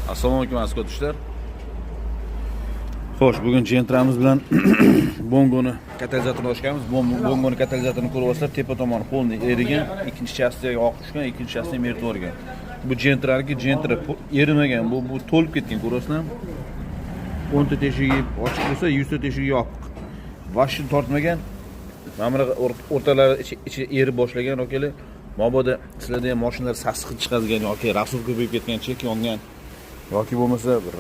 Assalomu alaykum aziz do'stlar. Xo'sh, bugun jentramiz bilan bongoni katalizatorni ochganmiz. Bongoni katalizatorini ko'ryapsizlar, tepa tomoni polni erigan, ikkinchi chastiga oq tushgan, ikkinchi chastiga mertib o'rgan. Bu jentraniki jentra erimagan, bu to'lib ketgan, ko'rasizlar. 10 ta teshigi ochiq bo'lsa, 100 ta teshigi yopiq. Vashni tortmagan. Mana o'rtalari ichi erib boshlagan okalar. Mabodo sizlarda ham mashinalar sassiq chiqadigan yoki rasul ko'payib ketgan, chek yongan yoki bo'lmasa bir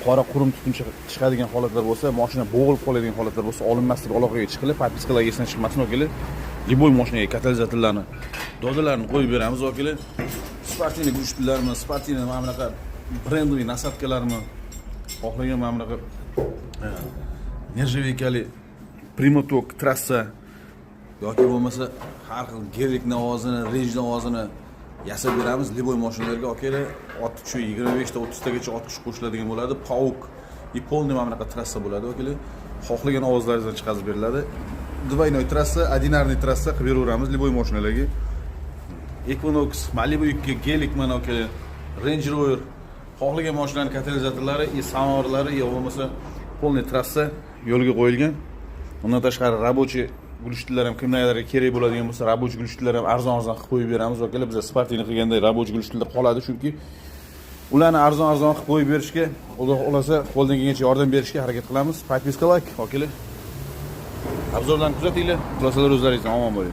qora qurum tutun chiqadigan holatlar bo'lsa, mashina bo'g'ilib qoladigan holatlar bo'lsa, olinmaslik aloqaga chiqilib, propiskalarga esdan chiqmasin okalar. Liboy mashinaga katalizatorlarni, dodalarni qo'yib beramiz okalar. Sportini gushlarmi, sportini mana bunaqa brendli nasatkalarmi, xohlagan mana bunaqa nержавейкали primotok trassa yoki bo'lmasa har xil gerikni ovozini, rejni ovozini yasab beramiz. Liboy mashinalarga okalar, otqich 25 ta 30 tagacha otqich qo'shiladigan bo'ladi. Pauk и полный mana bunaqa trassa bo'ladi okalar. Xohlagan ovozlaringizdan chiqazib beriladi. Двойной trassa, одинарный trassa qilib beraveramiz liboy mashinalarga. Equinox, Malibu 2, Gelik mana okalar, Range Rover, xohlagan mashinalarning katalizatorlari, samovarlari bo'lmasa полный trassa yo'lga qo'yilgan. Undan tashqari рабочий gulishtilar ham kimlarga kerak bo'ladigan bo'lsa, рабочий gulishtilar ham arzon-arzon qilib qo'yib beramiz okalar. Biz Spartini qilganda рабочий gulishtilar qoladi, chunki ularni arzon-arzon qilib qo'yib berishga, Xudo xolasa, qo'ldan kelgancha yordam berishga harakat qilamiz. Podpiska like okalar. Obzorlarni kuzatinglar. Xulosalar o'zlaringizdan omon bo'ling.